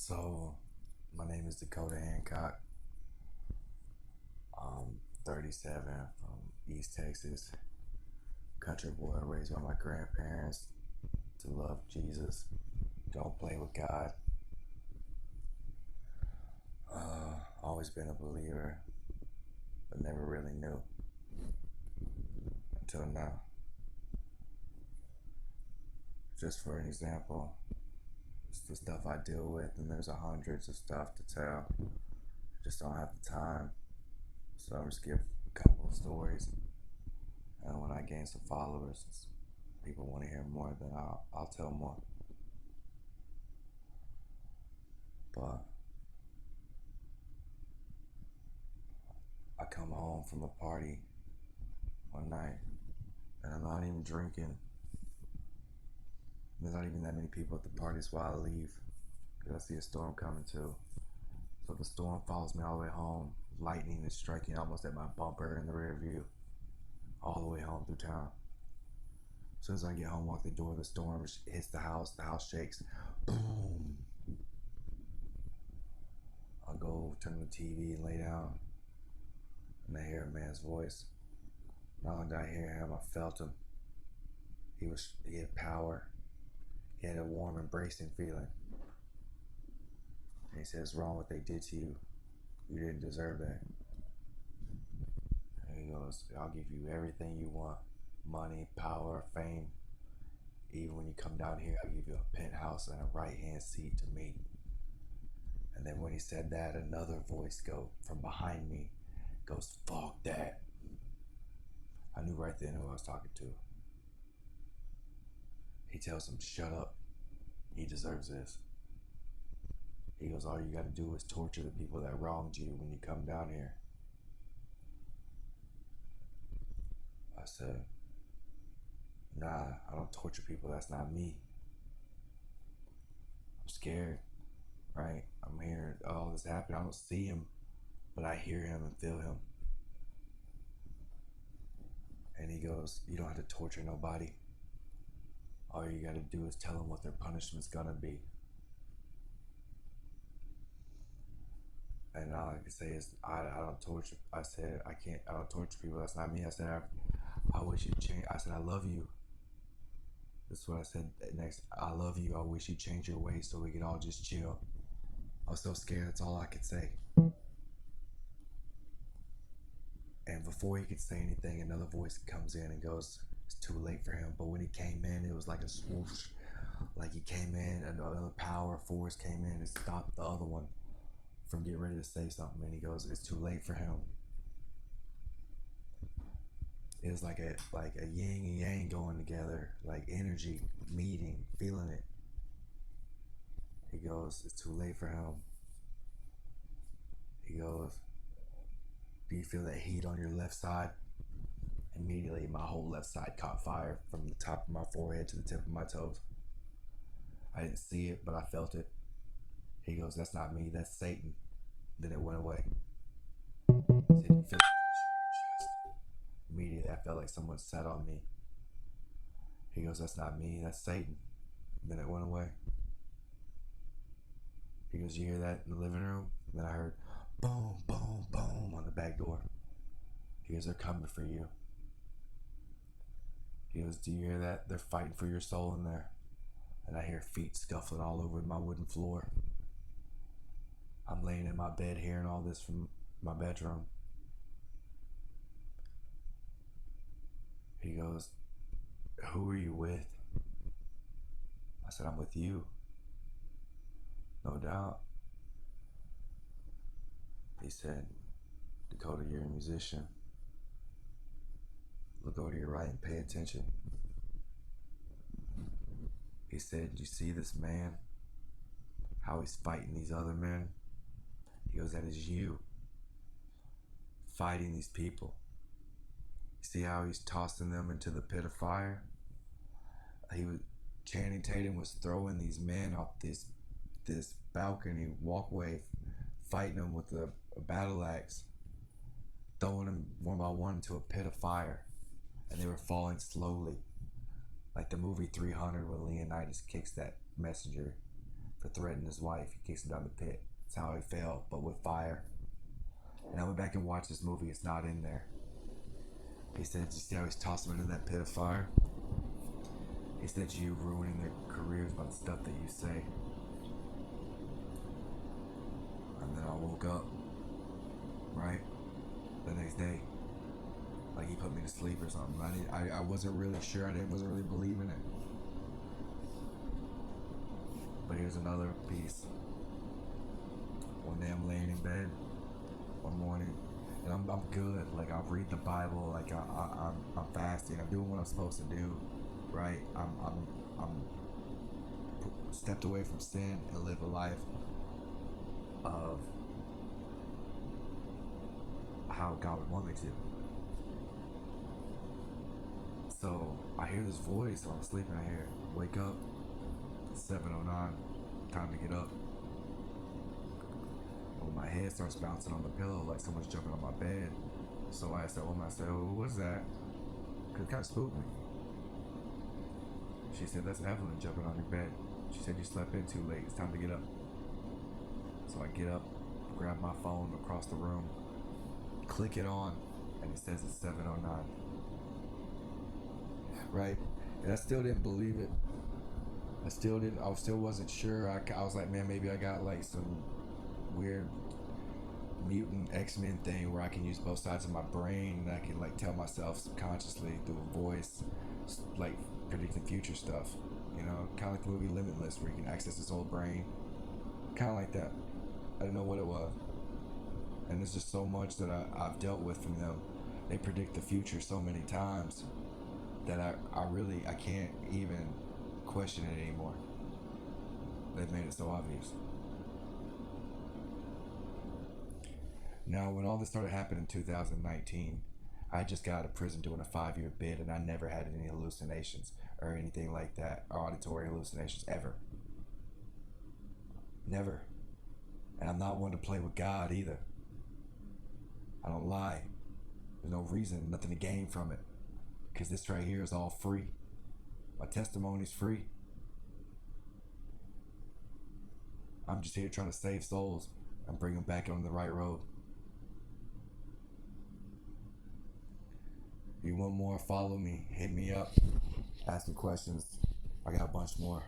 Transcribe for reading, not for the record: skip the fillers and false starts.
So, my name is Dakota Hancock. I'm 37 from East Texas. Country boy raised by my grandparents to love Jesus. Don't play with God. Always been a believer, but never really knew until now. Just for an example, it's the stuff I deal with, and there's hundreds of stuff to tell. I just don't have the time. So I'll just give a couple of stories. And when I gain some followers, people want to hear more, then I'll tell more. But I come home from a party one night, and I'm not even drinking. There's not even that many people at the party, so I leave because I see a storm coming too. So the storm follows me all the way home. Lightning is striking almost at my bumper in the rear view, all the way home through town. As soon as I get home, walk the door, the storm hits the house shakes. Boom! I'll go turn on the TV and lay down, and I hear a man's voice. Not only did I hear him, I felt him. He had power. He had a warm, embracing feeling. And he said, "It's wrong what they did to you. You didn't deserve that." And he goes, "I'll give you everything you want. Money, power, fame. Even when you come down here, I'll give you a penthouse and a right-hand seat to me." And then when he said that, another voice from behind me goes, "Fuck that." I knew right then who I was talking to. He tells him, "Shut up. He deserves this." He goes, "All you gotta do is torture the people that wronged you when you come down here." I said, "Nah, I don't torture people. That's not me. I'm scared, right? I'm hearing all this happen. I don't see him, but I hear him and feel him." And he goes, "You don't have to torture nobody. All you gotta do is tell them what their punishment's gonna be." And all I can say is, I don't torture. I said, I don't torture people. That's not me. I said, I wish you'd change. I said, "I love you." That's what I said next. "I love you. I wish you'd change your ways so we could all just chill." I was so scared. That's all I could say. And before he could say anything, another voice comes in and goes, "It's too late for him." But when he came in, it was like a swoosh. Like he came in, and another power force came in and stopped the other one from getting ready to say something. And he goes, "It's too late for him." It was like a yin and yang going together, like energy meeting, feeling it. He goes, "It's too late for him." He goes, "Do you feel that heat on your left side?" Immediately, my whole left side caught fire from the top of my forehead to the tip of my toes. I didn't see it, but I felt it. He goes, "That's not me, that's Satan." Then it went away. He said, "You feel it?" Immediately, I felt like someone sat on me. He goes, "That's not me, that's Satan." Then it went away. He goes, "You hear that in the living room?" And then I heard boom, boom, boom on the back door. He goes, "They're coming for you." He goes, "Do you hear that? They're fighting for your soul in there." And I hear feet scuffling all over my wooden floor. I'm laying in my bed hearing all this from my bedroom. He goes, "Who are you with?" I said, "I'm with you." "No doubt." He said, "Dakota, you're a musician. Look over to your right and pay attention." He said, "You see this man? How he's fighting these other men?" He goes, "That is you fighting these people. You see how he's tossing them into the pit of fire?" Channing Tatum was throwing these men off this balcony walkway, fighting them with a battle axe, throwing them one by one into a pit of fire, and they were falling slowly, like the movie 300 when Leonidas kicks that messenger. for threatening his wife. He kicks him down the pit. That's how he fell, but with fire. And I went back and watched this movie. It's not in there. He said, you see how he's tossing him into that pit of fire? He said, you ruining their careers by the stuff that you say. And then I woke up, right? The next day. Like he put me to sleep or something. I wasn't really sure. Wasn't really believing it. But here's another piece. One day I'm laying in bed one morning, and I'm good. Like I read the Bible. Like I'm fasting. I'm doing what I'm supposed to do, right? I'm stepped away from sin and live a life of how God would want me to. So I hear this voice while I'm sleeping. I hear, wake up, 7:09, time to get up. Well, my head starts bouncing on the pillow like someone's jumping on my bed. So I asked that woman, I said, oh, what's that? Because it kind of spooked me. She said, that's Evelyn jumping on your bed. She said, you slept in too late. It's time to get up. So I get up, grab my phone across the room, click it on, and it says it's 7:09. Right? And I still didn't believe it. I still wasn't sure. I was like, man, maybe I got like some weird mutant X-Men thing where I can use both sides of my brain and I can like tell myself subconsciously through a voice, like predicting future stuff. You know, kind of like the movie Limitless where you can access his whole brain. Kind of like that. I didn't know what it was. And there's just so much that I've dealt with from them. They predict the future so many times that I can't even question it anymore. They've made it so obvious. Now, when all this started happening in 2019, I just got out of prison doing a 5-year bid, and I never had any hallucinations or anything like that, or auditory hallucinations ever. Never. And I'm not one to play with God either. I don't lie. There's no reason, nothing to gain from it, because this right here is all free. My testimony's free. I'm just here trying to save souls and bring them back on the right road. If you want more, follow me, hit me up, ask me questions. I got a bunch more.